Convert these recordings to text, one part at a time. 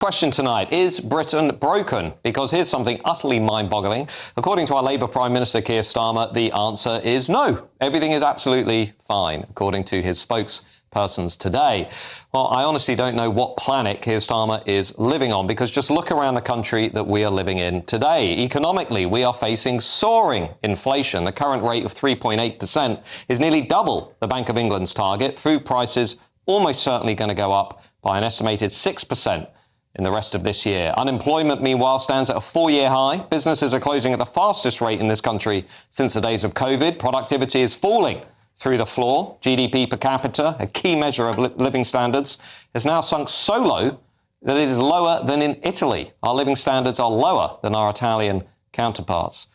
Question tonight, is Britain broken? Because here's something utterly mind-boggling. According to our Labour Prime Minister Keir Starmer, the answer is no. Everything is absolutely fine, according to his spokespersons today. Well, I honestly don't know what planet Keir Starmer is living on, because just look around the country that we are living in today. Economically, we are facing soaring inflation. The current rate of 3.8% is nearly double the Bank of England's target. Food prices almost certainly going to go up by an estimated 6% in the rest of this year. Unemployment, meanwhile, stands at a 4-year high. Businesses are closing at the fastest rate in this country since the days of COVID. Productivity is falling through the floor. GDP per capita, a key measure of living standards, has now sunk so low that it is lower than in Italy. Our living standards are lower than our Italian counterparts.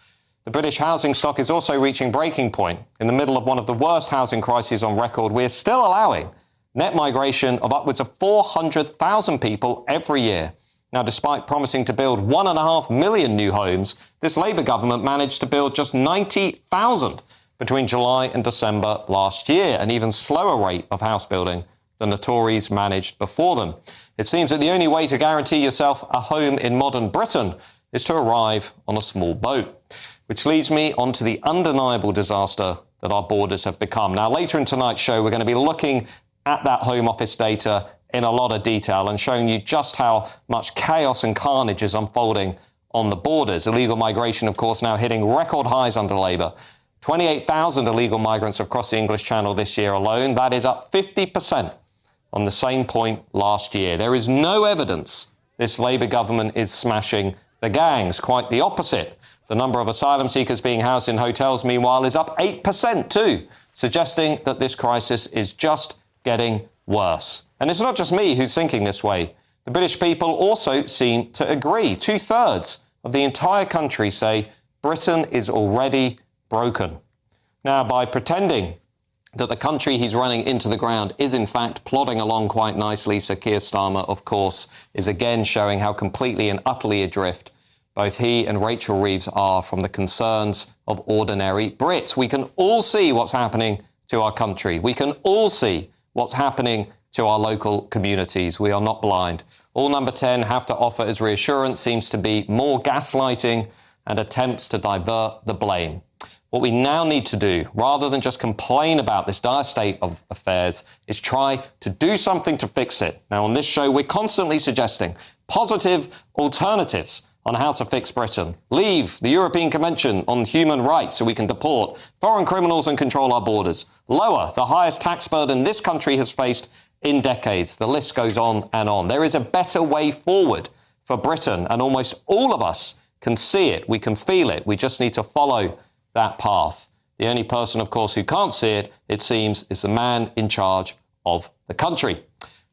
The British housing stock is also reaching breaking point. In the middle of one of the worst housing crises on record, we're still allowing net migration of upwards of 400,000 people every year. Now, despite promising to build 1.5 million new homes, this Labour government managed to build just 90,000 between July and December last year, an even slower rate of house building than the Tories managed before them. It seems that the only way to guarantee yourself a home in modern Britain is to arrive on a small boat, which leads me on to the undeniable disaster that our borders have become. Now, later in tonight's show, we're going to be looking at that Home Office data in a lot of detail and showing you just how much chaos and carnage is unfolding on the borders. Illegal migration, of course, now hitting record highs under Labour. 28,000 illegal migrants have crossed the English Channel this year alone. That is up 50% on the same point last year. There is no evidence this Labour government is smashing the gangs. Quite the opposite. The number of asylum seekers being housed in hotels, meanwhile, is up 8% too, suggesting that this crisis is just getting worse. And it's not just me who's thinking this way. The British people also seem to agree. 2/3 of the entire country say Britain is already broken. Now, by pretending that the country he's running into the ground is in fact plodding along quite nicely, Sir Keir Starmer, of course, is again showing how completely and utterly adrift both he and Rachel Reeves are from the concerns of ordinary Brits. We can all see what's happening to our country. We can all see what's happening to our local communities. We are not blind. All Number 10 have to offer as reassurance seems to be more gaslighting and attempts to divert the blame. What we now need to do, rather than just complain about this dire state of affairs, is try to do something to fix it. Now, on this show, we're constantly suggesting positive alternatives on how to fix Britain. Leave the European Convention on Human Rights so we can deport foreign criminals and control our borders. Lower the highest tax burden this country has faced in decades. The list goes on and on. There is a better way forward for Britain, and almost all of us can see it. We can feel it. We just need to follow that path. The only person, of course, who can't see it, it seems, is the man in charge of the country.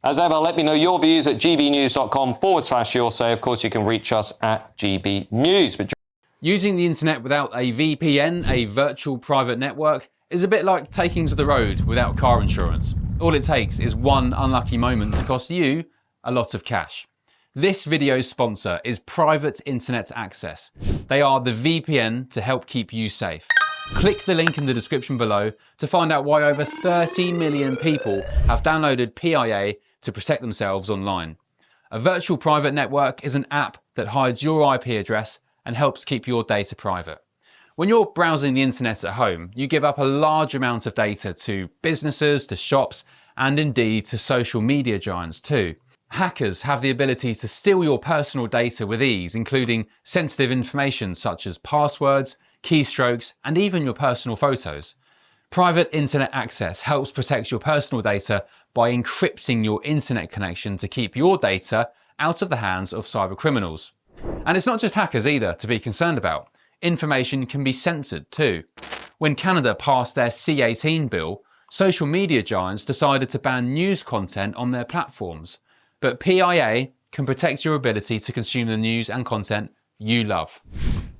As ever, let me know your views at gbnews.com/your say. Of course, you can reach us at gbnews. Using the internet without a VPN, a virtual private network, is a bit like taking to the road without car insurance. All it takes is one unlucky moment to cost you a lot of cash. This video's sponsor is Private Internet Access. They are the VPN to help keep you safe. Click the link in the description below to find out why over 30 million people have downloaded PIA to protect themselves online. A virtual private network is an app that hides your IP address and helps keep your data private. When you're browsing the internet at home, you give up a large amount of data to businesses, to shops, and indeed to social media giants too. Hackers have the ability to steal your personal data with ease, including sensitive information such as passwords, keystrokes, and even your personal photos. Private Internet Access helps protect your personal data by encrypting your internet connection to keep your data out of the hands of cyber criminals. And it's not just hackers either to be concerned about. Information can be censored too. When Canada passed their C-18 bill, social media giants decided to ban news content on their platforms. But PIA can protect your ability to consume the news and content you love.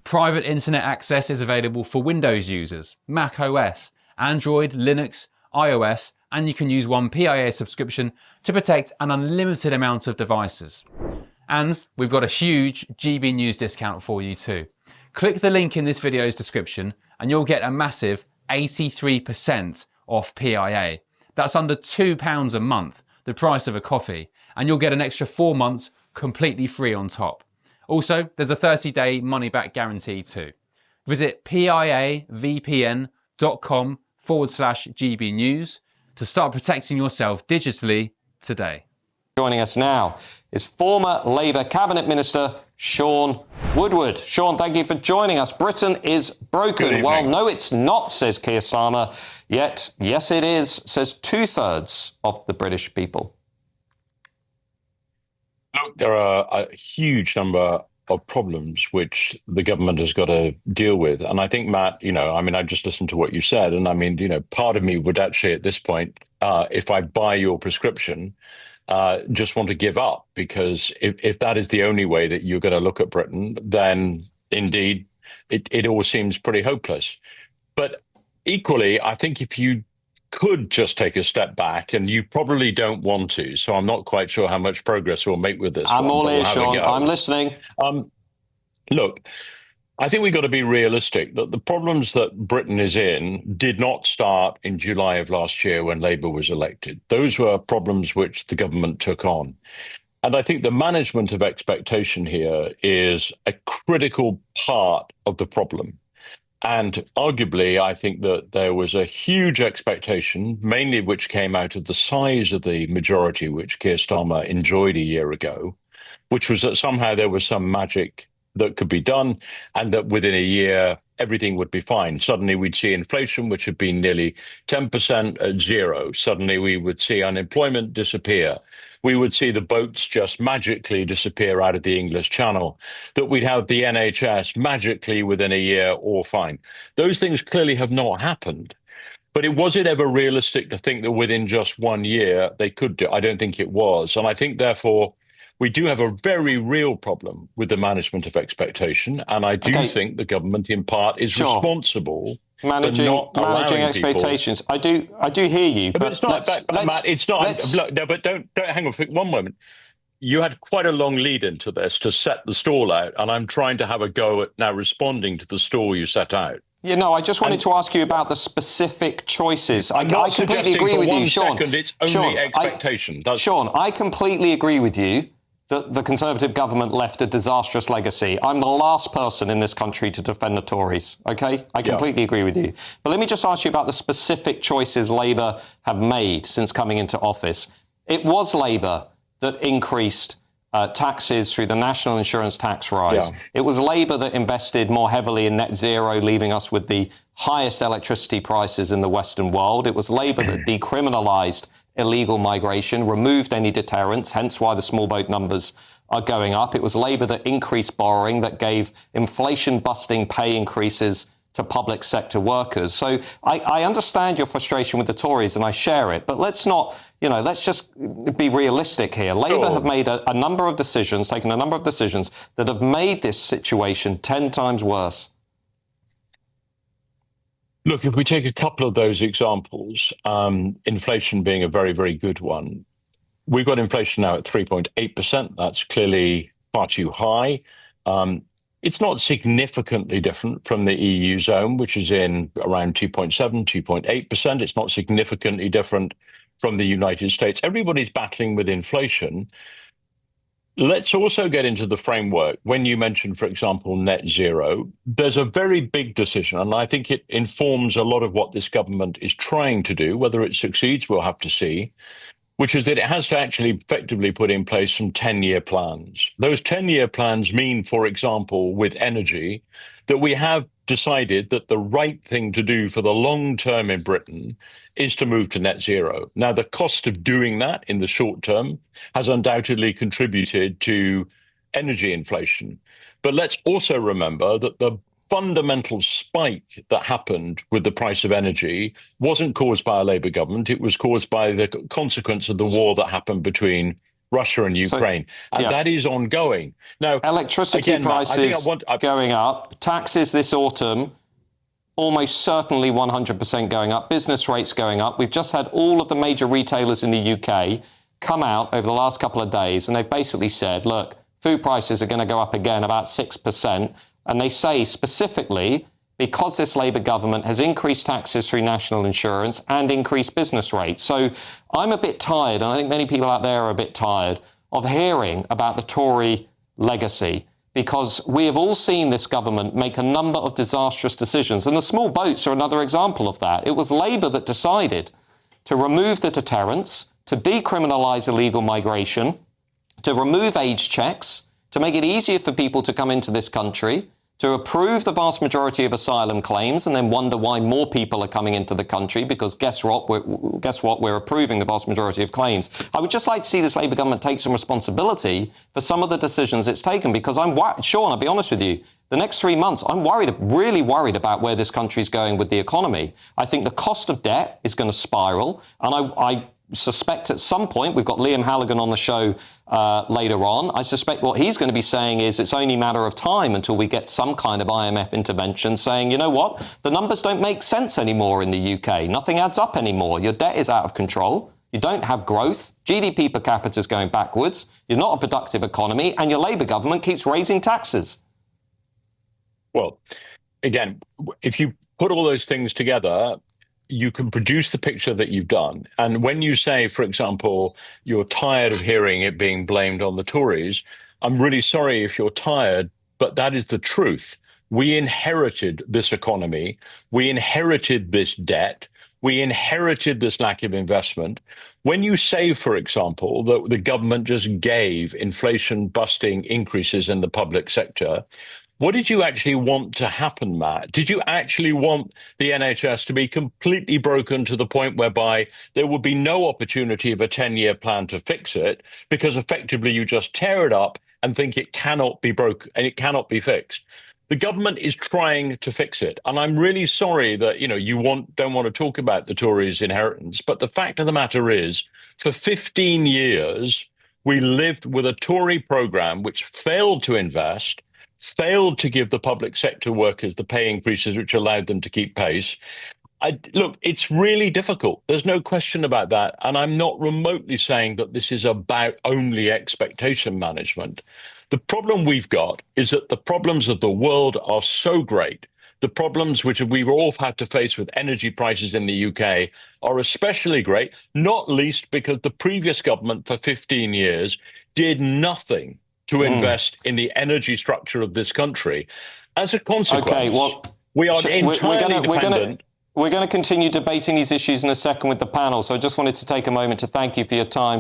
Private Internet Access is available for Windows users, Mac OS, Android, Linux, iOS, and you can use one PIA subscription to protect an unlimited amount of devices. And we've got a huge GB News discount for you too. Click the link in this video's description and you'll get a massive 83% off PIA. That's under £2 a month, the price of a coffee, and you'll get an extra 4 months completely free on top. Also, there's a 30-day money-back guarantee too. Visit piavpn.com/GB News to start protecting yourself digitally today. Joining us now is former Labour Cabinet Minister Shaun Woodward. Shaun, thank you for joining us. Britain is broken. Well, no, it's not, says Keir Starmer. Yet, yes, it is, says 2/3 of the British people. Look, there are a huge number of problems which the government has got to deal with. And I think, Matt, I just listened to what you said. And part of me would actually at this point, if I buy your prescription, just want to give up, because if that is the only way that you're going to look at Britain, then indeed it all seems pretty hopeless. But equally, I think if you could just take a step back, and you probably don't want to, so I'm not quite sure how much progress we'll make with this. I'm all ears, Shaun. I'm listening. Look, I think we've got to be realistic that the problems that Britain is in did not start in July of last year when Labour was elected. Those were problems which the government took on. And I think the management of expectation here is a critical part of the problem. And arguably, I think that there was a huge expectation, mainly which came out of the size of the majority which Keir Starmer enjoyed a year ago, which was that somehow there was some magic that could be done, and that within a year, everything would be fine. Suddenly we'd see inflation, which had been nearly 10% at zero. Suddenly we would see unemployment disappear. We would see the boats just magically disappear out of the English Channel, that we'd have the NHS magically within a year all fine. Those things clearly have not happened. But was it ever realistic to think that within just 1 year they could do? I don't think it was. And I think, therefore, we do have a very real problem with the management of expectation. And I do think the government, in part, is responsible managing expectations. I do hear you, but it's not. Matt, it's not. Look, no, but don't hang on for one moment. You had quite a long lead into this to set the stall out, and I'm trying to have a go at now responding to the stall you set out. Yeah, no, I just wanted to ask you about the specific choices. I completely agree with you, Shaun. It's only expectation. Shaun, I completely agree with you that the Conservative government left a disastrous legacy. I'm the last person in this country to defend the Tories, OK? I completely agree with you. But let me just ask you about the specific choices Labour have made since coming into office. It was Labour that increased taxes through the national insurance tax rise. Yeah. It was Labour that invested more heavily in net zero, leaving us with the highest electricity prices in the Western world. It was Labour that decriminalised illegal migration, removed any deterrents, hence why the small boat numbers are going up. It was Labour that increased borrowing, that gave inflation-busting pay increases to public sector workers. So I understand your frustration with the Tories, and I share it, but let's not, let's just be realistic here. Labour have made a number of decisions, taken a number of decisions that have made this situation 10 times worse. Look, if we take a couple of those examples, inflation being a very, very good one, we've got inflation now at 3.8%. That's clearly far too high. It's not significantly different from the EU zone, which is in around 2.7, 2.8%. It's not significantly different from the United States. Everybody's battling with inflation. Let's also get into the framework. When you mentioned, for example, net zero, there's a very big decision, and I think it informs a lot of what this government is trying to do. Whether it succeeds, we'll have to see, which is that it has to actually effectively put in place some 10-year plans. Those 10-year plans mean, for example, with energy, that we have decided that the right thing to do for the long term in Britain is to move to net zero. Now, the cost of doing that in the short term has undoubtedly contributed to energy inflation. But let's also remember that the fundamental spike that happened with the price of energy wasn't caused by a Labour government. It was caused by the consequence of the war that happened between Russia and Ukraine. And that is ongoing. Now, electricity prices going up, taxes this autumn, almost certainly 100% going up, business rates going up. We've just had all of the major retailers in the UK come out over the last couple of days, and they've basically said, look, food prices are going to go up again about 6%. And they say specifically, because this Labour government has increased taxes through national insurance and increased business rates. So I'm a bit tired, and I think many people out there are a bit tired, of hearing about the Tory legacy, because we have all seen this government make a number of disastrous decisions, and the small boats are another example of that. It was Labour that decided to remove the deterrence, to decriminalise illegal migration, to remove age checks, to make it easier for people to come into this country, to approve the vast majority of asylum claims and then wonder why more people are coming into the country, because guess what, we're approving the vast majority of claims. I would just like to see this Labour government take some responsibility for some of the decisions it's taken, because Sean, I'll be honest with you, the next 3 months, I'm really worried about where this country's going with the economy. I think the cost of debt is going to spiral, and I suspect at some point, we've got Liam Halligan on the show later on, I suspect what he's going to be saying is it's only a matter of time until we get some kind of IMF intervention saying, you know what, the numbers don't make sense anymore in the UK. Nothing adds up anymore. Your debt is out of control. You don't have growth. GDP per capita is going backwards. You're not a productive economy, and your Labour government keeps raising taxes. Well, again, if you put all those things together, you can produce the picture that you've done. And when you say, for example, you're tired of hearing it being blamed on the Tories, I'm really sorry if you're tired, but that is the truth. We inherited this economy. We inherited this debt. We inherited this lack of investment. When you say, for example, that the government just gave inflation-busting increases in the public sector, what did you actually want to happen, Matt? Did you actually want the NHS to be completely broken to the point whereby there would be no opportunity of a 10-year plan to fix it, because effectively you just tear it up and think it cannot be broken and it cannot be fixed? The government is trying to fix it. And I'm really sorry that, you don't want to talk about the Tories' inheritance. But the fact of the matter is, for 15 years, we lived with a Tory program which failed to invest, failed to give the public sector workers the pay increases which allowed them to keep pace. Look, it's really difficult. There's no question about that. And I'm not remotely saying that this is about only expectation management. The problem we've got is that the problems of the world are so great. The problems which we've all had to face with energy prices in the UK are especially great, not least because the previous government for 15 years did nothing to invest in the energy structure of this country. As a consequence, we are entirely dependent. We're going to continue debating these issues in a second with the panel, so I just wanted to take a moment to thank you for your time.